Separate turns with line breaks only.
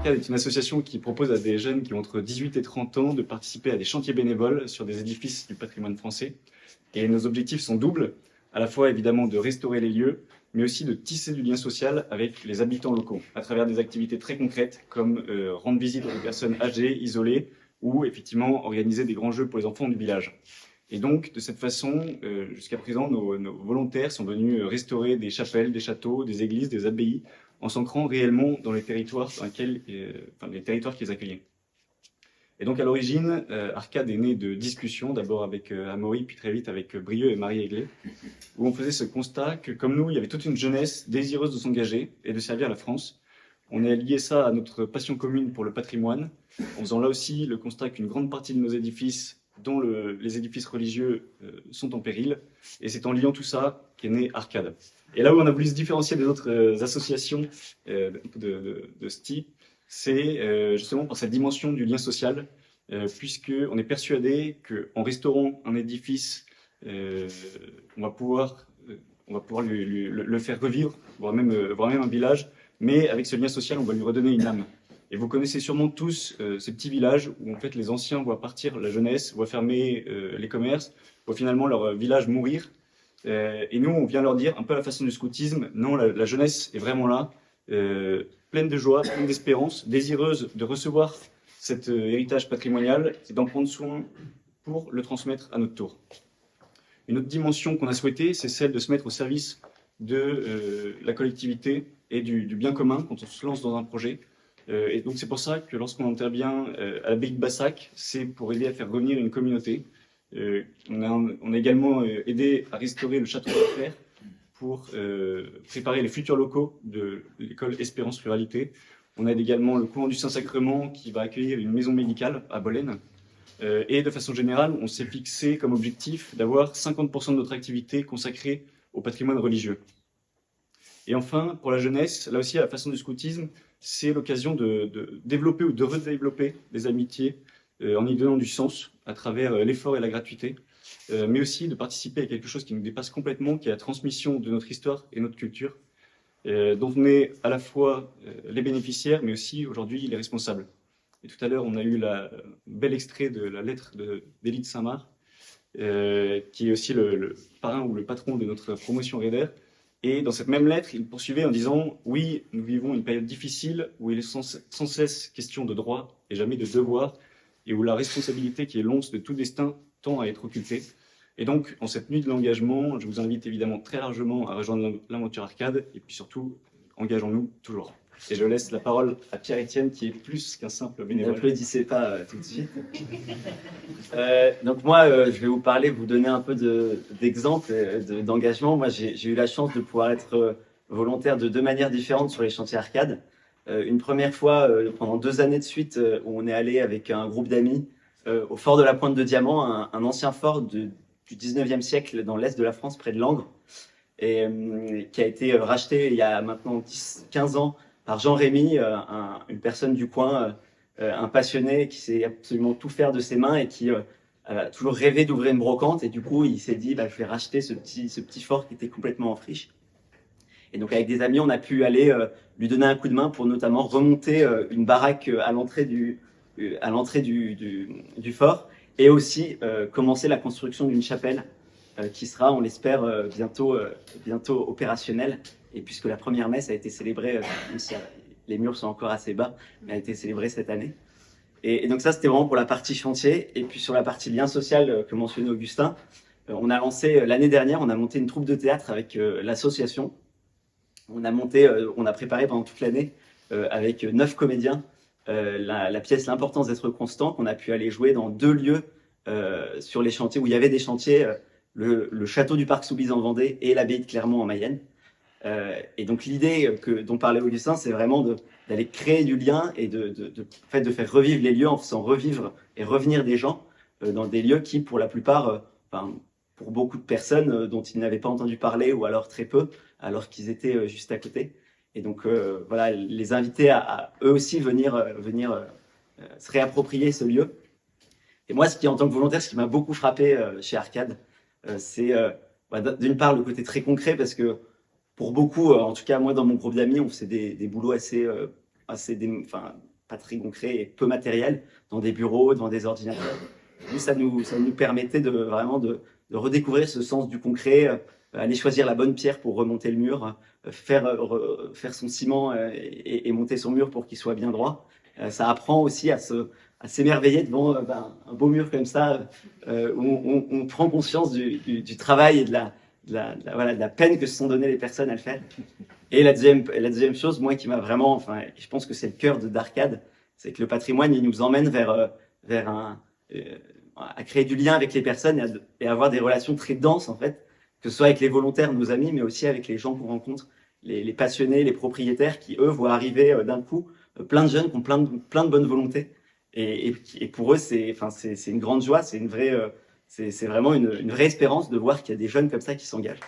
Arcade est une association qui propose à des jeunes qui ont entre 18 et 30 ans de participer à des chantiers bénévoles sur des édifices du patrimoine français. Et nos objectifs sont doubles, à la fois évidemment de restaurer les lieux, mais aussi de tisser du lien social avec les habitants locaux, à travers des activités très concrètes comme rendre visite aux personnes âgées, isolées, ou effectivement organiser des grands jeux pour les enfants du village. Et donc, de cette façon, jusqu'à présent, nos volontaires sont venus restaurer des chapelles, des châteaux, des églises, des abbayes, en s'ancrant réellement dans les territoires dans lesquels, les territoires qu'ils accueillaient. Et donc, à l'origine, Arcade est né de discussions, d'abord avec Amaury, puis très vite avec Brieux et Marie Aiglé, où on faisait ce constat que, comme nous, il y avait toute une jeunesse désireuse de s'engager et de servir la France. On a lié ça à notre passion commune pour le patrimoine, en faisant là aussi le constat qu'une grande partie de nos édifices, dont les édifices religieux, sont en péril. Et c'est en liant tout ça qu'est né Arcade. Et là où on a voulu se différencier des autres associations de ce type, c'est justement par cette dimension du lien social, puisqu'on est persuadé qu'en restaurant un édifice, on va pouvoir le faire revivre, voire même un village, mais avec ce lien social, on va lui redonner une âme. Et vous connaissez sûrement tous ces petits villages où en fait les anciens voient partir la jeunesse, voient fermer les commerces, voient finalement leur village mourir. Et nous, on vient leur dire, un peu à la façon du scoutisme, non, la jeunesse est vraiment là, pleine de joie, pleine d'espérance, désireuse de recevoir cet héritage patrimonial et d'en prendre soin pour le transmettre à notre tour. Une autre dimension qu'on a souhaitée, c'est celle de se mettre au service de la collectivité et du bien commun quand on se lance dans un projet. Et donc c'est pour ça que lorsqu'on intervient à l'abbaye de Bassac, c'est pour aider à faire revenir une communauté. On a également aidé à restaurer le château de Fer pour préparer les futurs locaux de l'école Espérance Ruralité. On aide également le couvent du Saint-Sacrement qui va accueillir une maison médicale à Bolène. Et de façon générale, on s'est fixé comme objectif d'avoir 50% de notre activité consacrée au patrimoine religieux. Et enfin, pour la jeunesse, là aussi, à la façon du scoutisme, c'est l'occasion de développer ou de redévelopper des amitiés en y donnant du sens à travers l'effort et la gratuité, mais aussi de participer à quelque chose qui nous dépasse complètement, qui est la transmission de notre histoire et notre culture, dont on est à la fois les bénéficiaires, mais aussi aujourd'hui les responsables. Et tout à l'heure, on a eu un bel extrait de la lettre d'Élie de Saint-Marc, qui est aussi le parrain ou le patron de notre promotion Raider. Et dans cette même lettre, il poursuivait en disant « Oui, nous vivons une période difficile où il est sans cesse question de droit et jamais de devoir, et où la responsabilité qui est l'once de tout destin tend à être occultée. » Et donc, en cette nuit de l'engagement, je vous invite évidemment très largement à rejoindre l'aventure Arcade, et puis surtout, engageons-nous toujours. Et je laisse la parole à Pierre-Étienne, qui est plus qu'un simple bénévole.
N'applaudissez pas tout de suite. Donc moi, je vais vous parler, vous donner un peu d'exemples d'engagement. Moi, j'ai eu la chance de pouvoir être volontaire de deux manières différentes sur les chantiers Arcade. Une première fois, pendant 2 années de suite, où on est allé avec un groupe d'amis au fort de la Pointe de Diamant, un ancien fort du 19e siècle dans l'est de la France, près de Langres, et qui a été racheté il y a maintenant 15 ans par Jean Rémy, une personne du coin, un passionné qui sait absolument tout faire de ses mains et qui a toujours rêvé d'ouvrir une brocante. Et du coup, il s'est dit, je vais racheter ce petit fort qui était complètement en friche. Et donc, avec des amis, on a pu aller lui donner un coup de main pour notamment remonter une baraque à l'entrée du fort, et aussi commencer la construction d'une chapelle qui sera, on l'espère, bientôt opérationnelle. Et puisque la première messe a été célébrée, même si les murs sont encore assez bas, mais a été célébrée cette année. Et donc ça, c'était vraiment pour la partie chantier. Et puis sur la partie lien social que mentionnait Augustin, on a lancé l'année dernière, on a monté une troupe de théâtre avec l'association. On a préparé pendant toute l'année avec 9 comédiens la pièce L'importance d'être constant, qu'on a pu aller jouer dans 2 lieux sur les chantiers où il y avait des chantiers, le château du Parc Soubise en Vendée et l'abbaye de Clermont en Mayenne. Et donc l'idée dont parlait Augustin, c'est vraiment d'aller créer du lien et de faire revivre les lieux en faisant revivre et revenir des gens dans des lieux qui, pour la plupart, pour beaucoup de personnes dont ils n'avaient pas entendu parler ou alors très peu, alors qu'ils étaient juste à côté. Et donc voilà, les inviter à eux aussi venir se réapproprier ce lieu. Et moi, en tant que volontaire, ce qui m'a beaucoup frappé chez Arcade, c'est d'une part le côté très concret, parce que pour beaucoup, en tout cas moi dans mon groupe d'amis, on faisait des boulots pas très concret et peu matériel, dans des bureaux, devant des ordinateurs. Nous, ça nous permettait vraiment de redécouvrir ce sens du concret, aller choisir la bonne pierre pour remonter le mur, faire son ciment et monter son mur pour qu'il soit bien droit. Ça apprend aussi à s'émerveiller devant un beau mur comme ça, où on prend conscience du travail et de la peine que se sont données les personnes à le faire. Et la deuxième chose, moi, qui m'a vraiment, enfin, je pense que c'est le cœur d'Arcade, c'est que le patrimoine, il nous emmène à créer du lien avec les personnes et à avoir des relations très denses, en fait, que ce soit avec les volontaires, nos amis, mais aussi avec les gens qu'on rencontre, les passionnés, les propriétaires qui, eux, voient arriver d'un coup plein de jeunes qui ont plein de bonne volonté. Et pour eux, c'est une grande joie, c'est vraiment une vraie espérance de voir qu'il y a des jeunes comme ça qui s'engagent.